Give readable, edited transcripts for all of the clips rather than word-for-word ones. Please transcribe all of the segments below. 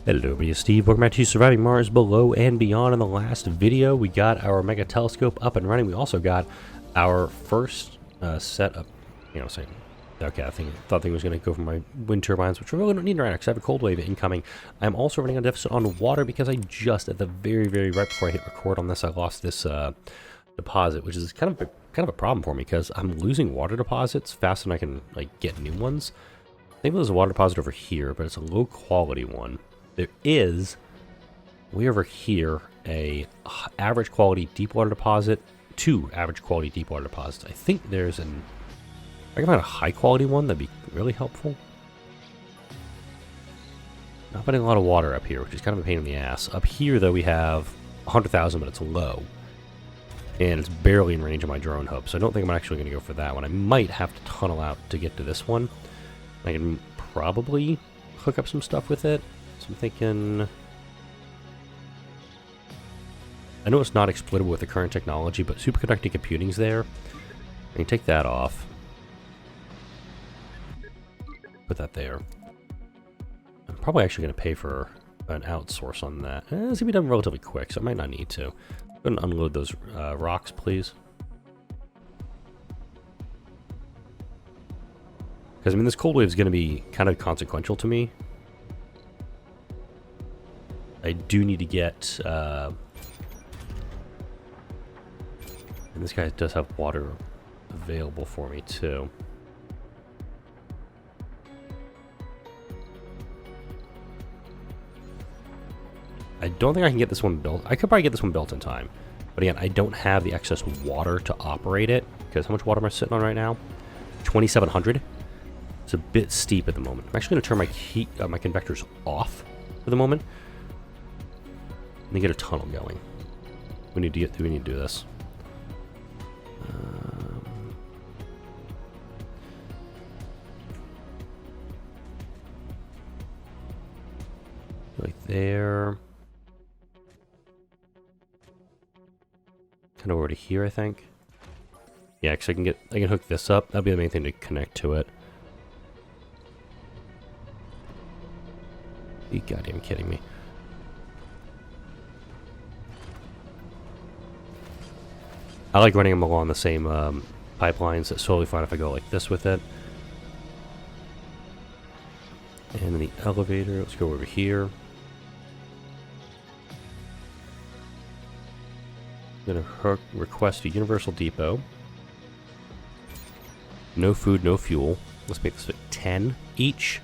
Hello everybody, it's Steve. Welcome back to Surviving Mars Below and Beyond. In the last video, we got our mega telescope up and running. We also got our first set of, saying, okay, thought thing was going to go for my wind turbines, which we really don't need right now because I have a cold wave incoming. I'm also running a deficit on water because I just, at the very right before I hit record on this, I lost this deposit, which is kind of a problem for me because I'm losing water deposits faster than I can get new ones. I think there's a water deposit over here, but it's a low quality one. There is, way over here, a average quality deep water deposit, 2 average quality deep water deposits. I think there's if I can find a high quality one, that'd be really helpful. Not finding a lot of water up here, which is kind of a pain in the ass. Up here, though, we have 100,000, but it's low. And it's barely in range of my drone hub, so I don't think I'm actually going to go for that one. I might have to tunnel out to get to this one. I can probably hook up some stuff with it. So I'm thinking, I know it's not exploitable with the current technology, but superconducting computing's there. I can take that off. Put that there. I'm probably actually going to pay for an outsource on that. It's going to be done relatively quick, so I might not need to. Go ahead and unload those rocks, please. Because, this cold wave is going to be kind of consequential to me. I do need to get, and this guy does have water available for me too. I don't think I can get this one built. I could probably get this one built in time. But again, I don't have the excess water to operate it. Because how much water am I sitting on right now? 2,700. It's a bit steep at the moment. I'm actually going to turn my convectors off for the moment. And then get a tunnel going. We need to do this. Like there. Kind of over to here, I think. Yeah, because I can hook this up. That'll be the main thing to connect to it. Are you goddamn kidding me? I like running them along the same pipelines. It's totally fine if I go like this with it. And then the elevator, let's go over here. I'm going to request a universal depot. No food, no fuel. Let's make this fit 10 each.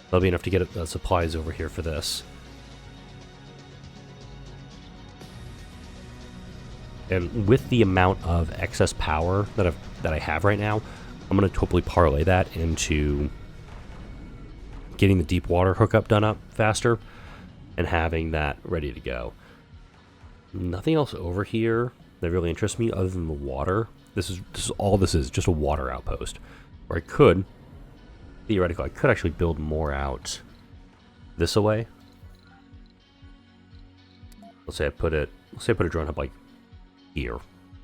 That'll be enough to get supplies over here for this. And with the amount of excess power that I have right now, I'm going to totally parlay that into getting the deep water hookup done up faster and having that ready to go. Nothing else over here that really interests me other than the water. This is all this is, just a water outpost. Or I could, theoretically, I could actually build more out this away. Let's say I put a drone hub like here,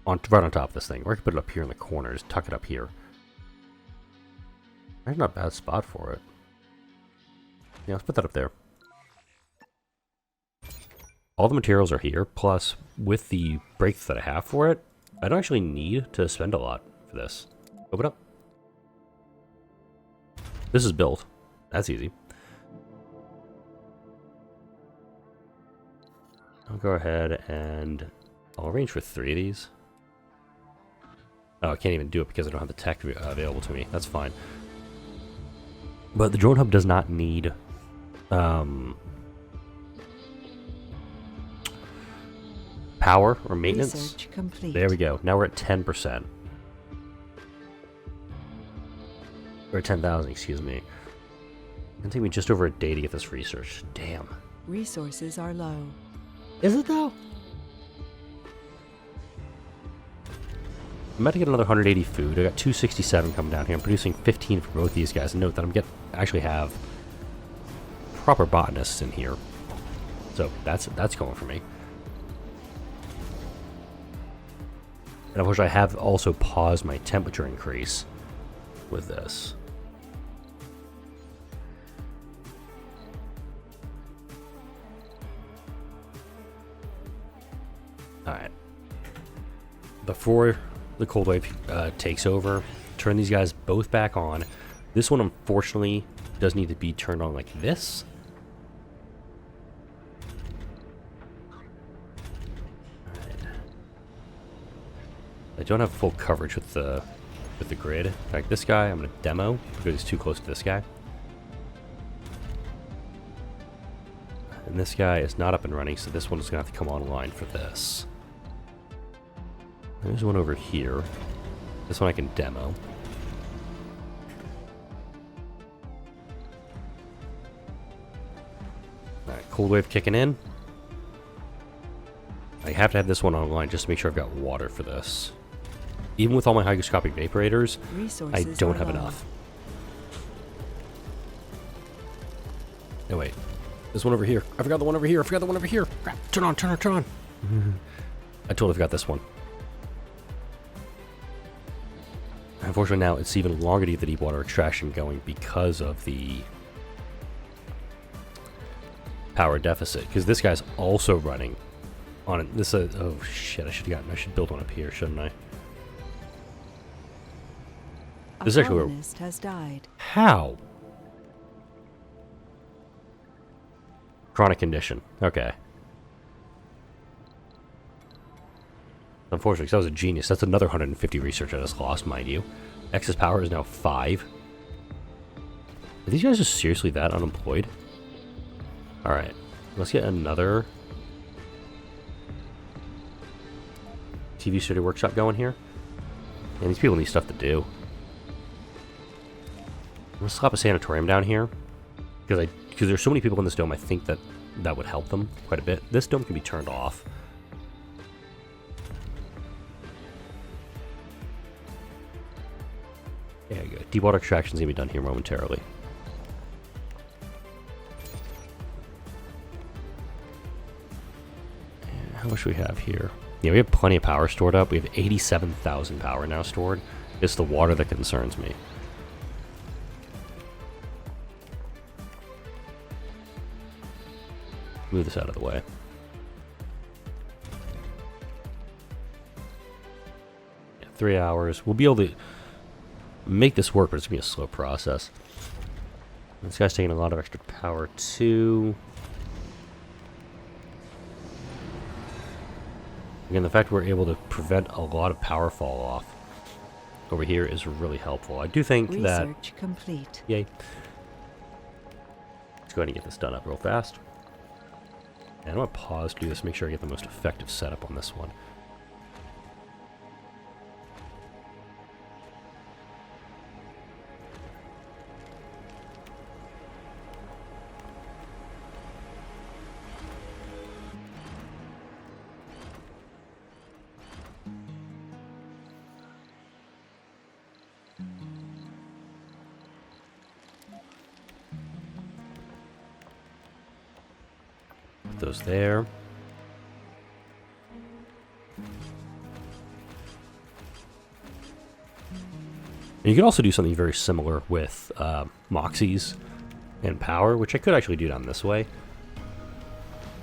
right on top of this thing, or I could put it up here in the corner, just tuck it up here. That's not a bad spot for it. Yeah, let's put that up there. All the materials are here, plus with the breaks that I have for it, I don't actually need to spend a lot for this. Open up. This is built. That's easy. I'll go ahead and I'll arrange for 3 of these. Oh, I can't even do it because I don't have the tech available to me. That's fine. But the drone hub does not need power or maintenance. Research complete. There we go. Now we're at 10%. Or 10,000, excuse me. It's gonna take me just over a day to get this research. Damn. Resources are low. Is it though? I'm about to get another 180 food. I got 267 coming down here. I'm producing 15 for both these guys. And note that actually have proper botanists in here. So that's going for me. And of course I have also paused my temperature increase with this. Alright. Before the cold wave takes over, turn these guys both back on. This one, unfortunately, does need to be turned on like this. Alright. I don't have full coverage with the grid. In fact, this guy I'm going to demo because he's too close to this guy. And this guy is not up and running, so this one's going to have to come online for this. There's one over here. This one I can demo. Alright, cold wave kicking in. I have to have this one online just to make sure I've got water for this. Even with all my hygroscopic vaporators, I don't have enough. No, wait. There's one over here. I forgot the one over here. I forgot the one over here. Crap. Turn on, turn on, turn on. I totally forgot this one. Unfortunately, now it's even longer to get the deep water extraction going because of the power deficit. Because this guy's also running on it. This oh shit! I should build one up here, shouldn't I? This is actually colonist has died. How? Chronic condition. Okay. Unfortunately, because I was a genius. That's another 150 research I just lost, mind you. Excess power is now 5. Are these guys just seriously that unemployed? Alright. Let's get another TV studio workshop going here. And these people need stuff to do. I'm going to slap a sanatorium down here. Because there's so many people in this dome, I think that would help them quite a bit. This dome can be turned off. Yeah, good. Deep water extraction is going to be done here momentarily. And how much do we have here? Yeah, we have plenty of power stored up. We have 87,000 power now stored. It's the water that concerns me. Move this out of the way. Yeah, 3 hours. We'll be able to make this work, but it's going to be a slow process. This guy's taking a lot of extra power, too. Again, the fact we're able to prevent a lot of power fall off over here is really helpful. I do think that... Research complete. Yay. Let's go ahead and get this done up real fast. And I'm going to pause to do this, make sure I get the most effective setup on this one. Put those there. And you can also do something very similar with Moxies and power, which I could actually do down this way.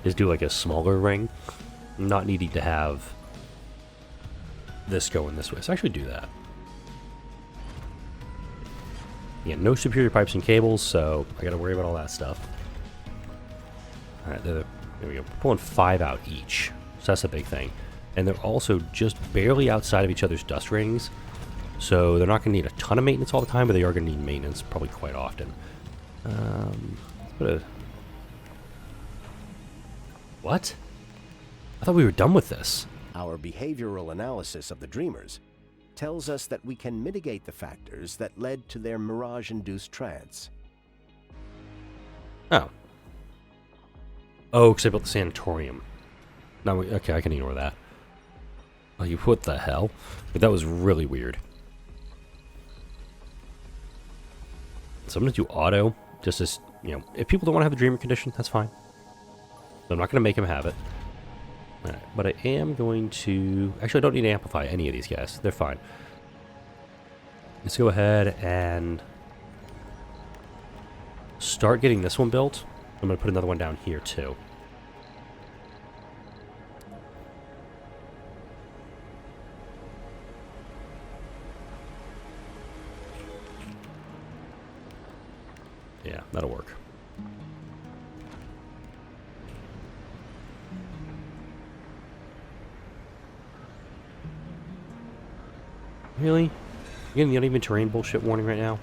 Is do like a smaller ring, not needing to have this going this way. So actually do that. Yeah, no superior pipes and cables, so I got to worry about all that stuff. All right, there we go. We're pulling 5 out each, so that's a big thing. And they're also just barely outside of each other's dust rings, so they're not going to need a ton of maintenance all the time, but they are going to need maintenance probably quite often. What? I thought we were done with this. Our behavioral analysis of the dreamers tells us that we can mitigate the factors that led to their mirage-induced trance. Oh. Oh, because I built the sanatorium. No, okay, I can ignore that. Oh, you what the hell? But that was really weird. So I'm going to do auto, just as, you know, if people don't want to have the dreamer condition, that's fine. So I'm not going to make them have it. Alright, but I am going to... Actually, I don't need to amplify any of these guys. They're fine. Let's go ahead and start getting this one built. I'm going to put another one down here, too. Yeah, that'll work. Really? You getting the uneven terrain bullshit warning right now?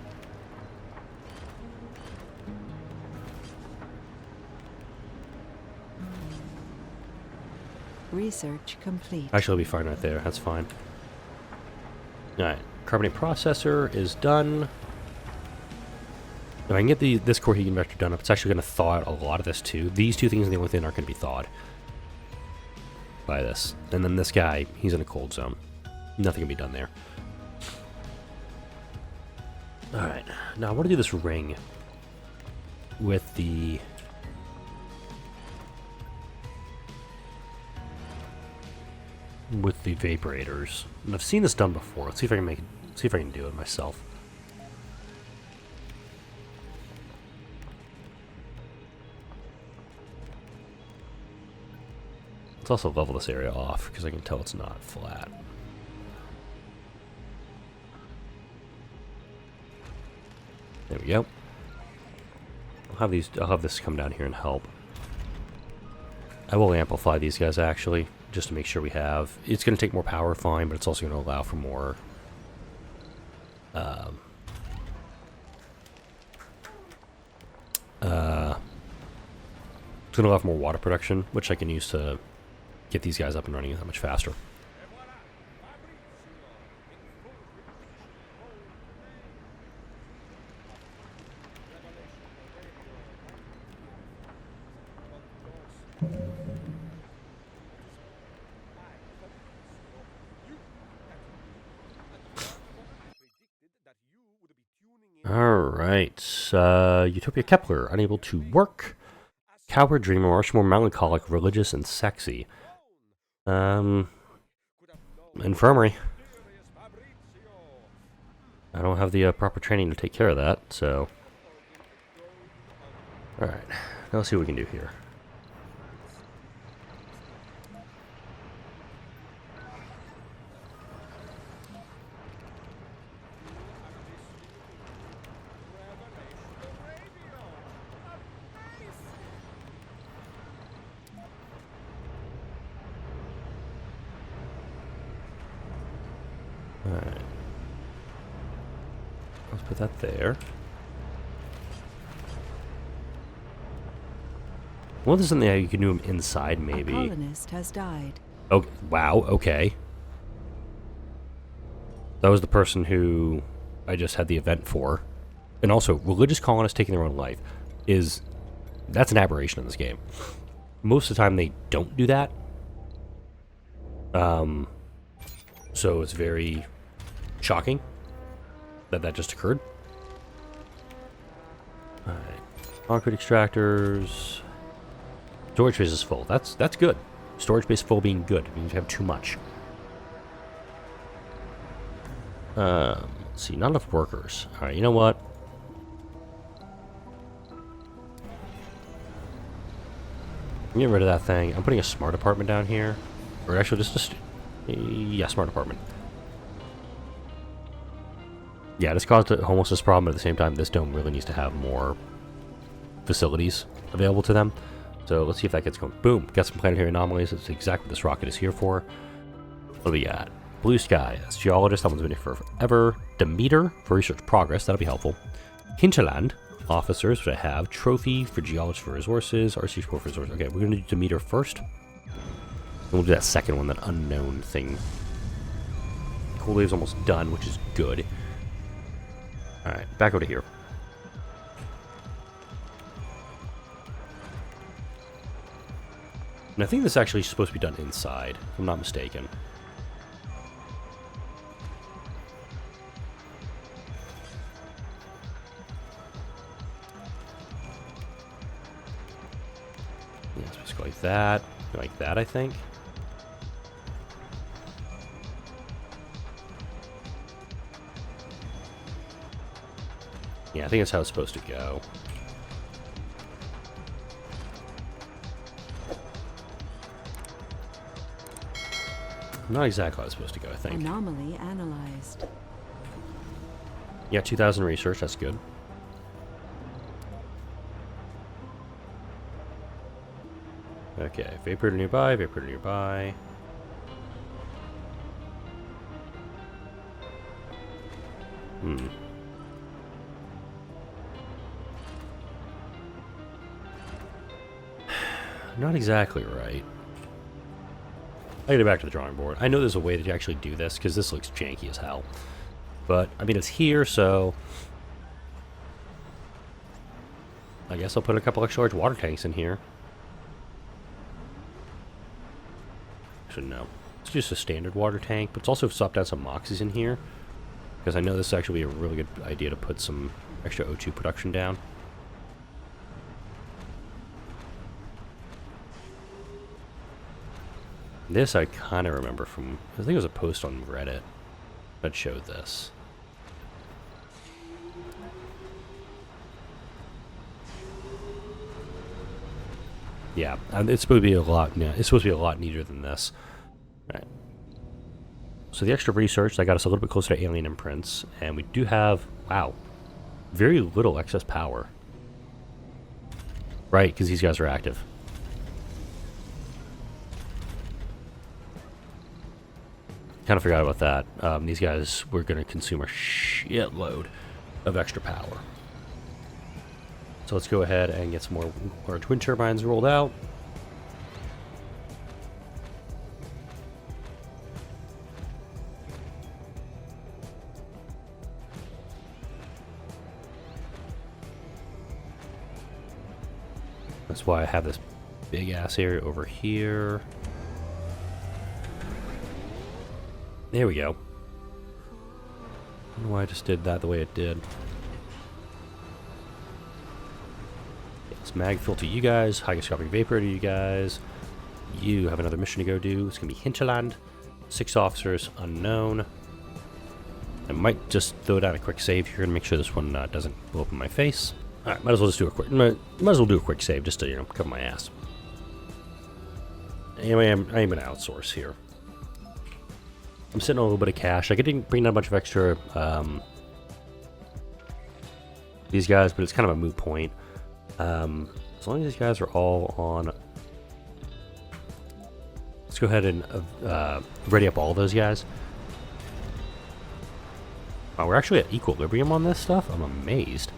Research complete. Actually, it'll be fine right there. That's fine. Alright. Carbonate processor is done. If I can get this core heat convector done up, it's actually going to thaw out a lot of this too. These two things in the only thing aren't going to be thawed by this. And then this guy, he's in a cold zone. Nothing can be done there. Alright. Now I want to do this ring with the... vaporators. And I've seen this done before. Let's see if I can make it, see if I can do it myself. Let's also level this area off because I can tell it's not flat. There we go. I'll have this come down here and help. I will amplify these guys actually, just to make sure we have. It's going to take more power, fine, but it's also going to allow for more. It's going to allow for more water production, which I can use to get these guys up and running that much faster. Alright, Utopia Kepler, unable to work. Coward Dreamer, much more melancholic, religious, and sexy. Infirmary. I don't have the proper training to take care of that, so... Alright, now let's see what we can do here. Alright. Let's put that there. Well, there's something that you can do them inside, maybe. A colonist has died. Oh, wow, okay. That was the person who I just had the event for. And also, religious colonists taking their own life that's an aberration in this game. Most of the time, they don't do that. So it's very shocking that just occurred. Alright. Concrete extractors. Storage space is full. That's good. Storage space full being good. It means you have too much. Let's see, not enough workers. Alright, you know what? I'm getting rid of that thing. I'm putting a smart apartment down here. Or actually just yeah, smart apartment. Yeah, this caused a homelessness problem, but at the same time, this dome really needs to have more facilities available to them. So let's see if that gets going. Boom, got some planetary anomalies. That's exactly what this rocket is here for. What do we got? Blue sky. That's geologist. That one's been here for forever. Demeter for research progress. That'll be helpful. Hinterland officers, which I have. Trophy for geologist for resources. RC support for resources. Okay, we're going to do Demeter first. And we'll do that second one, that unknown thing. Cool wave's almost done, which is good. Alright, back over here. And I think this actually is supposed to be done inside, if I'm not mistaken. Yeah, it's supposed to go like that. Like that, I think. Yeah, I think that's how it's supposed to go. Not exactly how it's supposed to go, I think. Anomaly analyzed. Yeah, 2,000 research, that's good. Okay, vapor nearby, vapor nearby. Not exactly right. I gotta get back to the drawing board. I know there's a way to actually do this, because this looks janky as hell. But, I mean, it's here, so... I guess I'll put a couple extra large water tanks in here. Actually, no. It's just a standard water tank, but it's also swapped out some moxies in here. Because I know this is actually a really good idea to put some extra O2 production down. This I kind of remember from, I think it was a post on Reddit that showed this. Yeah, it's supposed to be a lot. Yeah, it's supposed to be a lot neater than this. All right. So the extra research that got us a little bit closer to alien imprints, and we do have, wow, very little excess power. Right, because these guys are active. Kind of forgot about that. These guys were going to consume a shitload of extra power. So let's go ahead and get some more large wind turbines rolled out. That's why I have this big ass area over here. There we go. I don't know why I just did that the way it did. Let's mag fill to you guys, hygroscopic vapor to you guys. You have another mission to go do. It's going to be Hinterland. 6 officers, unknown. I might just throw down a quick save here and make sure this one doesn't blow up in my face. Alright, might as well just do a quick, might as well do a quick save just to, you know, cover my ass. Anyway, I'm going to outsource here. I'm sitting on a little bit of cash. I could bring down a bunch of extra these guys, but it's kind of a moot point. As long as these guys are all on... Let's go ahead and ready up all those guys. Wow, we're actually at equilibrium on this stuff? I'm amazed.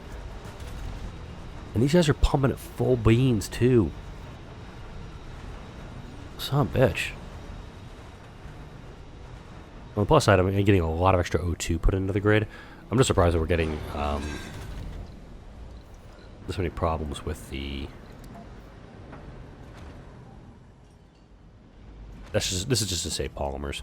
And these guys are pumping at full beans, too. Son of a bitch. On the plus side, I'm getting a lot of extra O2 put into the grid. I'm just surprised that we're getting so many problems with the... This is just to save polymers.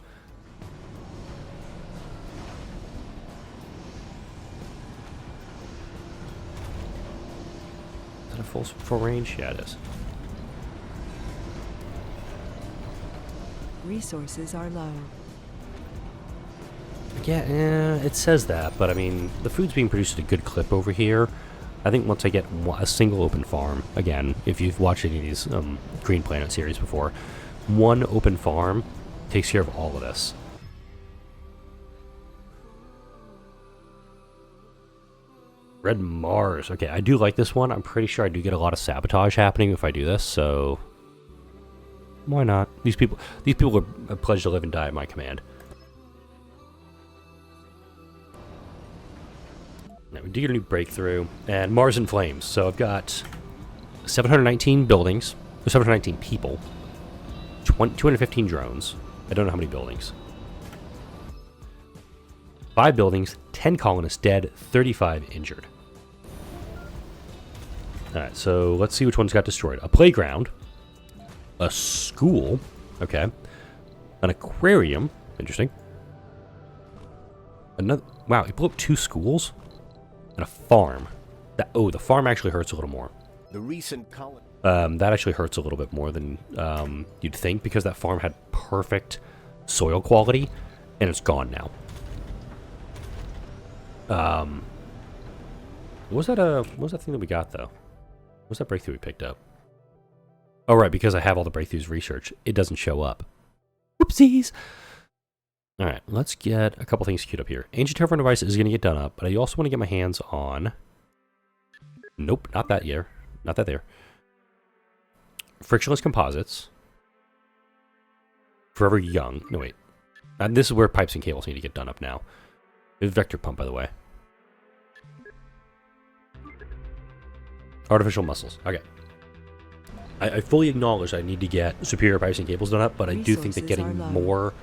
Is that a full range? Yeah, it is. Resources are low. Yeah, it says that, but I mean, the food's being produced at a good clip over here. I think once I get a single open farm, again, if you've watched any of these Green Planet series before, one open farm takes care of all of this. Red Mars. Okay, I do like this one. I'm pretty sure I do get a lot of sabotage happening if I do this, so why not? These people are pledged to live and die at my command. Now we do get a new breakthrough, and Mars in Flames. So I've got 719 buildings, or 719 people, 215 drones. I don't know how many buildings. 5 buildings, 10 colonists dead, 35 injured. Alright, so let's see which ones got destroyed. A playground, a school, okay, an aquarium, interesting. Another, wow, he blew up 2 schools? And a farm. The farm actually hurts a little more. The recent colony. That actually hurts a little bit more than you'd think, because that farm had perfect soil quality, and it's gone now. What was that thing that we got, though? What was that breakthrough we picked up? Oh, right, because I have all the breakthroughs research, it doesn't show up. Whoopsies! Alright, let's get a couple things queued up here. Ancient terraform device is going to get done up, but I also want to get my hands on... Nope, not that here. Not that there. frictionless composites. Forever young. No, wait. And this is where pipes and cables need to get done up now. It's vector pump, by the way. Artificial muscles. Okay. I fully acknowledge I need to get superior pipes and cables done up, but I do think that getting more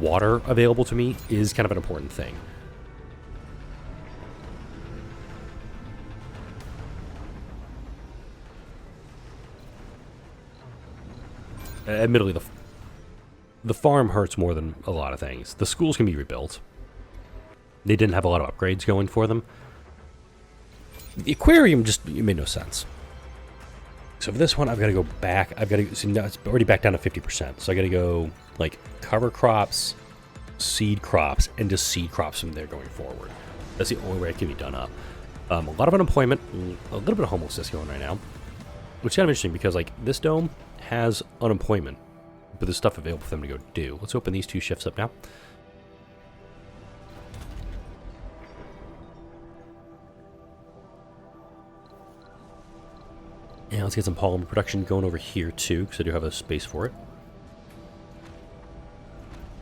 water available to me is kind of an important thing. Admittedly, the farm hurts more than a lot of things. The schools can be rebuilt. They didn't have a lot of upgrades going for them. The aquarium just it made no sense. So for this one, I've got to go back. I've got to see now it's already back down to 50%. So I got to go like cover crops, seed crops, and just seed crops from there going forward. That's the only way it can be done up. A lot of unemployment, a little bit of homelessness going right now, which is kind of interesting because like this dome has unemployment, but there's stuff available for them to go do. Let's open these two shifts up now. And let's get some polymer production going over here too, because I do have a space for it.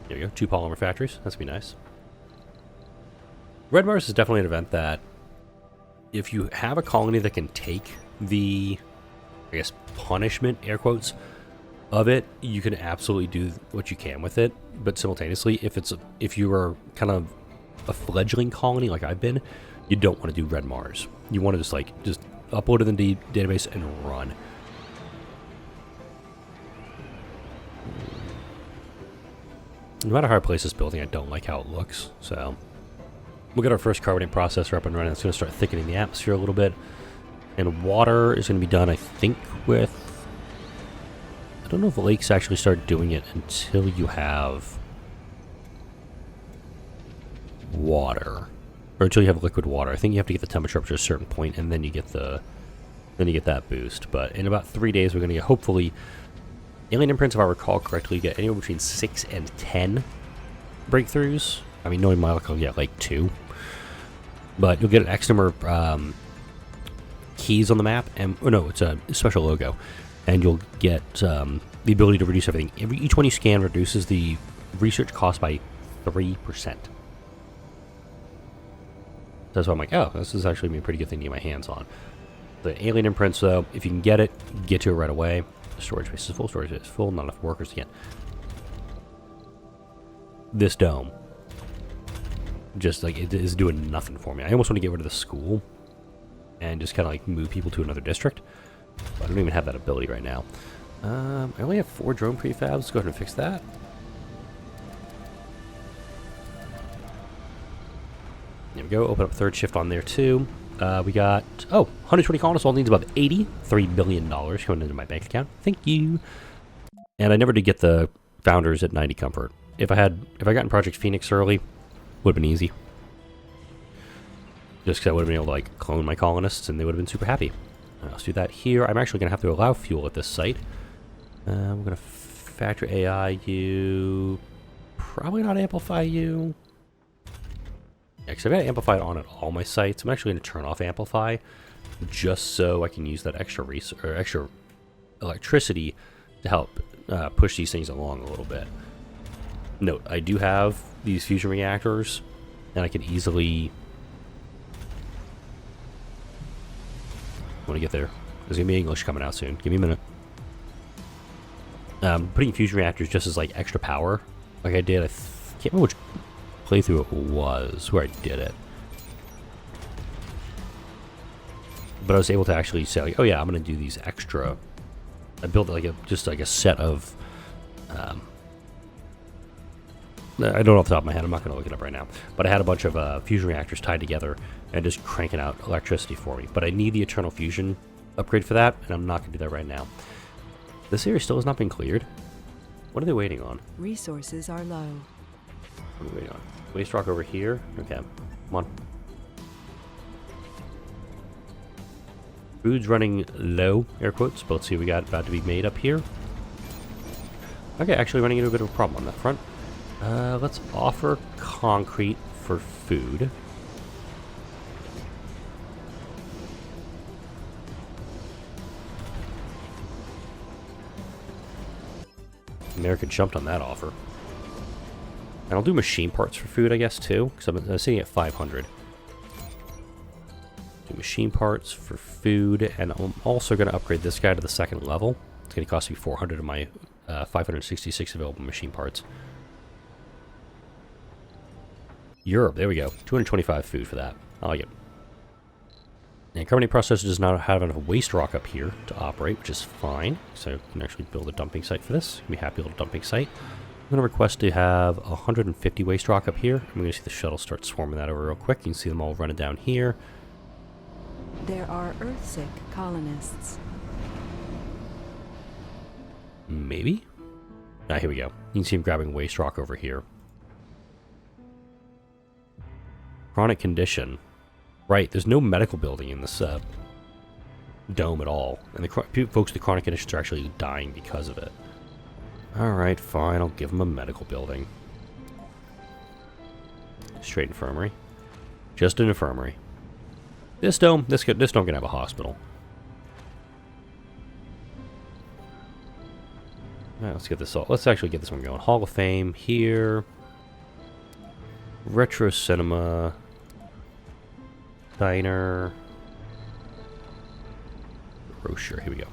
There we go, 2 polymer factories. That's gonna be nice. Red Mars is definitely an event that if you have a colony that can take the, I guess, punishment, air quotes, of it, you can absolutely do what you can with it. But simultaneously, if you are kind of a fledgling colony like I've been, you don't want to do Red Mars. You want to just upload it in the database and run. No matter how I place this building, I don't like how it looks. So we'll get our first carbonate processor up and running. It's going to start thickening the atmosphere a little bit. And water is going to be done, I think, with... I don't know if lakes actually start doing it until you have water. Or until you have liquid water. I think you have to get the temperature up to a certain point, and then you get that boost. But in about 3 days, we're going to get, hopefully, alien imprints, if I recall correctly, get anywhere between 6 and 10 breakthroughs. I mean, knowing my luck, I'll get like 2. But you'll get an X number of keys on the map, and no, it's a special logo, and you'll get the ability to reduce everything. Each one you scan reduces the research cost by 3%. That's why I'm like, oh, this is actually be a pretty good thing to get my hands on. The alien imprints, though, if you can get it, get to it right away. The storage space is full, storage space is full, not enough workers to get. This dome, just like it is doing nothing for me. I almost want to get rid of the school and just kind of like move people to another district. But I don't even have that ability right now. I only have 4 drone prefabs. Let's go ahead and fix that. There we go. Open up 3rd shift on there too. We got 120 colonists. All needs about $83 billion going into my bank account. Thank you. And I never did get the founders at 90 comfort. If I gotten Project Phoenix early, would have been easy. Just because I would have been able to like clone my colonists, and they would have been super happy. Let's do that here. I'm actually going to have to allow fuel at this site. I'm going to factor AI you. Probably not amplify you. Yeah, because I've got to amplify it on at all my sites. I'm actually going to turn off amplify, just so I can use that extra electricity to help push these things along a little bit. Note, I do have these fusion reactors, and I can easily... want to get there. There's going to be English coming out soon. Give me a minute. Putting fusion reactors just as like extra power, like I did. I can't remember which playthrough it was where I did it, but I was able to actually say like, oh yeah, I'm going to do these extra. I built like just like a set of I don't know off the top of my head, I'm not going to look it up right now, but I had a bunch of fusion reactors tied together and just cranking out electricity for me. But I need the eternal fusion upgrade for that, and I'm not going to do that right now. This area still has not been cleared. What are they waiting on? Resources are low. What are we waiting on? Waste rock over here? Okay, come on. Food's running low, air quotes, but let's see what we got about to be made up here. Okay, actually running into a bit of a problem on that front. Let's offer concrete for food. America jumped on that offer. And I'll do machine parts for food, I guess, too, because I'm sitting at 500. Do machine parts for food, and I'm also going to upgrade this guy to the 2nd level. It's going to cost me 400 of my 566 available machine parts. Europe, there we go. 225 food for that. I like it. And carbonate processor does not have enough waste rock up here to operate, which is fine. So I can actually build a dumping site for this. It'll be a happy little dumping site. I'm going to request to have 150 waste rock up here. I'm going to see the shuttle start swarming that over real quick. You can see them all running down here. There are Earthsick colonists. Maybe? Ah, here we go. You can see him grabbing waste rock over here. Chronic condition. Right, there's no medical building in this dome at all. And the folks with the chronic conditions are actually dying because of it. Alright, fine, I'll give them a medical building. Straight infirmary. Just an infirmary. This dome can have a hospital. Alright, let's get this all. Let's actually get this one going. Hall of Fame here. Retro Cinema. Diner. Brochure. Here we go.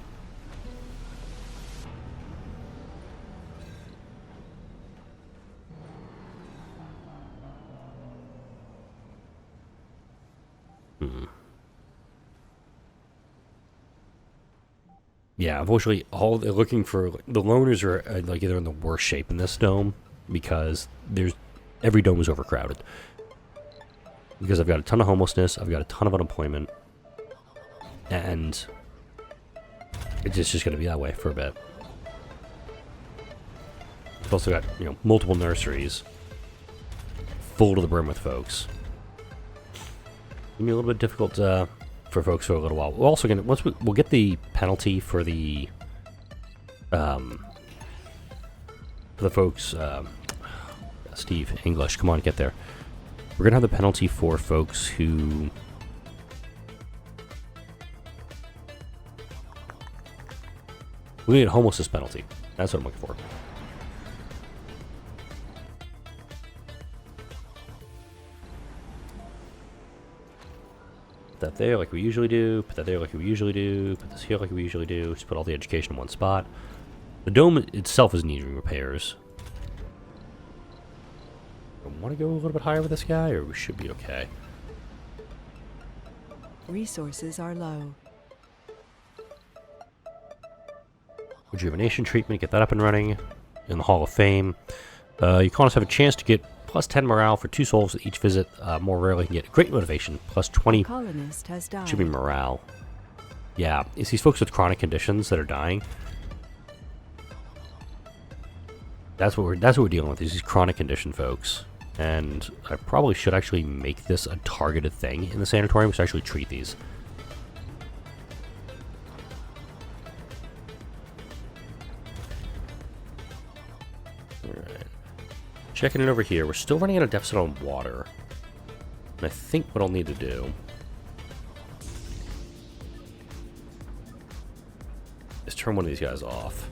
Yeah, unfortunately, all they're looking for, the loners are like either in the worst shape in this dome because every dome is overcrowded. Because I've got a ton of homelessness, I've got a ton of unemployment, and it's just going to be that way for a bit. I've also got, multiple nurseries full to the brim with folks. Gonna be a little bit difficult for folks for a little while. We're also gonna we'll get the penalty for the folks. Steve, English, come on, get there. We're gonna have the penalty for folks who we need a homelessness penalty. That's what I'm looking for. That there like we usually do, put that there like we usually do, put this here like we usually do, just put all the education in one spot. The dome itself is needing repairs. I want to go a little bit higher with this guy, or we should be okay. Resources are low. Rejuvenation treatment, get that up and running. In the Hall of Fame. You colonists have a chance to get plus 10 morale for 2 souls at each visit. More rarely, you can get great motivation. Plus 20 A colonist has died. should be morale. Yeah, it's these folks with chronic conditions that are dying. That's what we're dealing with. These chronic condition folks. And I probably should actually make this a targeted thing in the sanatorium to actually treat these. Alright. Checking it over here. We're still running out of deficit on water. And I think what I'll need to do is turn one of these guys off.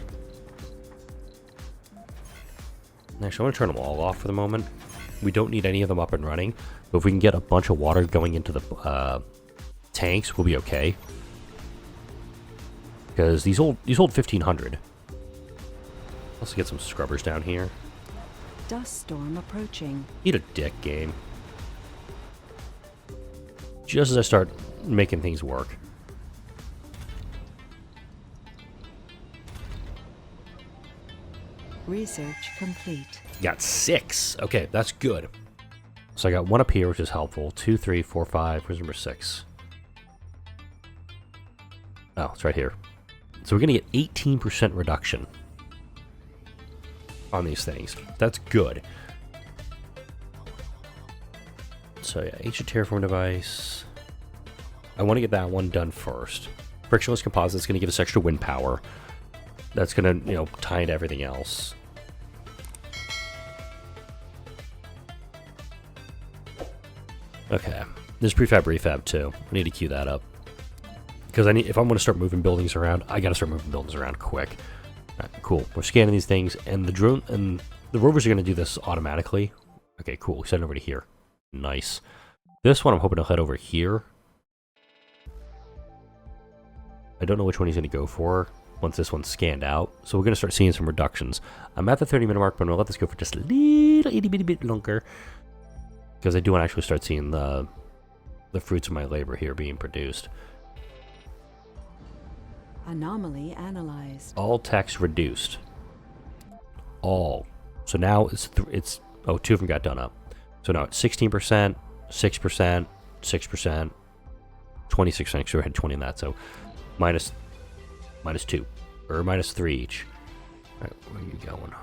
Actually, I want to turn them all off for the moment. We don't need any of them up and running, but if we can get a bunch of water going into the tanks, we'll be okay. Because these hold 1,500. Let's get some scrubbers down here. Dust storm approaching. Eat a dick, game. Just as I start making things work. Research complete. Got 6. Okay, that's good. So I got 1 up here, which is helpful. 2, 3, 4, 5. Where's number 6? Oh, it's right here. So we're going to get 18% reduction on these things. That's good. So yeah, ancient terraform device. I want to get that one done first. Frictionless composite is going to give us extra wind power. That's going to, tie into everything else. Okay. There's prefab refab too. I need to queue that up. Because if I'm going to start moving buildings around, I got to start moving buildings around quick. Alright, cool. We're scanning these things, and the drone and the rovers are going to do this automatically. Okay, cool. We send it over to here. Nice. This one I'm hoping to head over here. I don't know which one he's going to go for once this one's scanned out. So we're going to start seeing some reductions. I'm at the 30-minute mark, but I'm going to let this go for just a little itty bitty bit longer. Because I do want to actually start seeing the fruits of my labor here being produced. Anomaly analyzed. All text reduced. All. So now it's oh, 2 of them got done up. So now it's 16%, 6%, 6%, 26%. So we had 20 in that. So minus 2 or minus 3 each. All right, where are you going?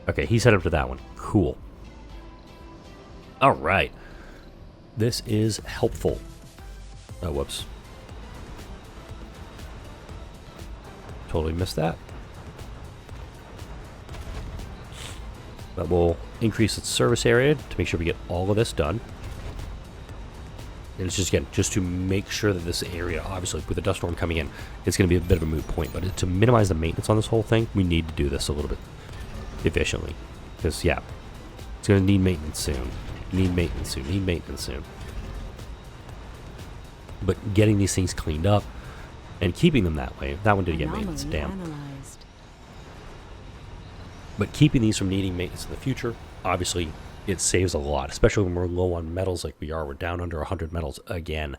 Okay, he's headed up to that one. Cool. All right. This is helpful. Oh, whoops. Totally missed that. That will increase its service area to make sure we get all of this done. And it's just, again, just to make sure that this area, obviously, with the dust storm coming in, it's going to be a bit of a moot point. But to minimize the maintenance on this whole thing, we need to do this a little bit efficiently. Because, yeah, it's going to need maintenance soon. Need maintenance soon. Need maintenance soon. But getting these things cleaned up and keeping them that way. That one did get maintenance, damn. Analyzed. But keeping these from needing maintenance in the future, obviously, it saves a lot, especially when we're low on metals like we are. We're down under 100 metals again.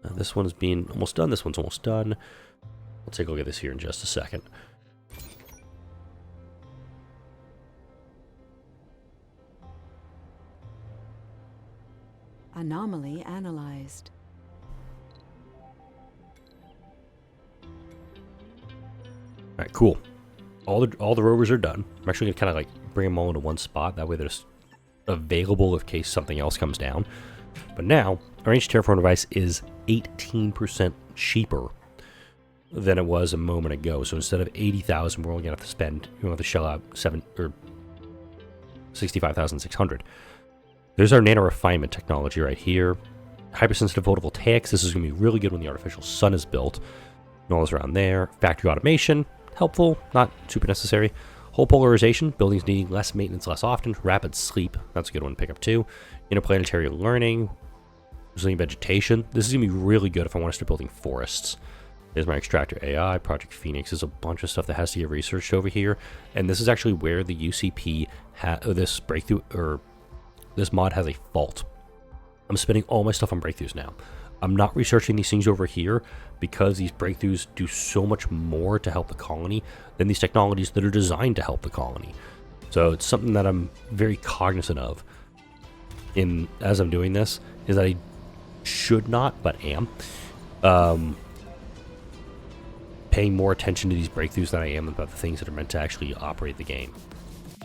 This one's being almost done. This one's almost done. We'll take a look at this here in just a second. Anomaly analyzed. All right, cool. All the rovers are done. I'm actually gonna kind of like bring them all into one spot. That way they're just available in case something else comes down. But now our ancient terraform device is 18% cheaper than it was a moment ago. So instead of 80,000, we're only gonna have to spend, you know, to shell out 65,600. There's our nano refinement technology right here. Hypersensitive photovoltaics. This is gonna be really good when the artificial sun is built. And all this around there. Factory automation. Helpful, not super necessary. Whole polarization, buildings needing less maintenance less often. Rapid sleep, that's a good one to pick up too. Interplanetary learning, resilient vegetation. This is going to be really good if I want to start building forests. There's my extractor AI, Project Phoenix. There's a bunch of stuff that has to get researched over here. And this is actually where the UCP, this breakthrough, or this mod has a fault. I'm spending all my stuff on breakthroughs now. I'm not researching these things over here because these breakthroughs do so much more to help the colony than these technologies that are designed to help the colony. So it's something that I'm very cognizant of as I'm doing this, is that I should not, but am, paying more attention to these breakthroughs than I am about the things that are meant to actually operate the game.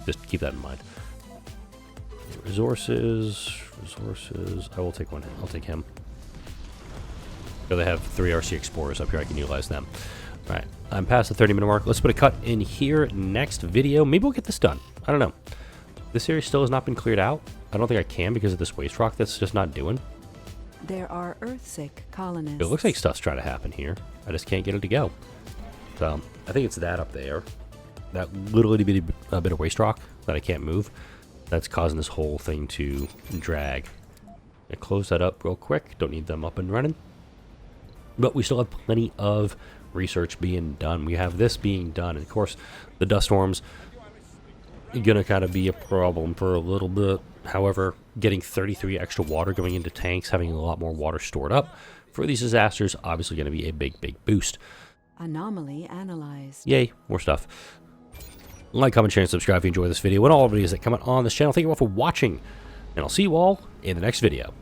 Just keep that in mind. Resources. I will take one. I'll take him. They have 3 RC Explorers up here. I can utilize them. All right, I'm past the 30-minute mark. Let's put a cut in here. Next video, maybe we'll get this done. I don't know. This area still has not been cleared out. I don't think I can because of this waste rock that's just not doing. There are Earthsick colonists. It looks like stuff's trying to happen here. I just can't get it to go. So I think it's that up there. That little itty bitty bit of waste rock that I can't move. That's causing this whole thing to drag. I close that up real quick. Don't need them up and running. But we still have plenty of research being done. We have this being done. And of course, the dust storms are going to kind of be a problem for a little bit. However, getting 33 extra water going into tanks, having a lot more water stored up for these disasters, obviously going to be a big, big boost. Anomaly analyzed. Yay, more stuff. Like, comment, share, and subscribe if you enjoy this video and all videos that come out on this channel. Thank you all for watching, and I'll see you all in the next video.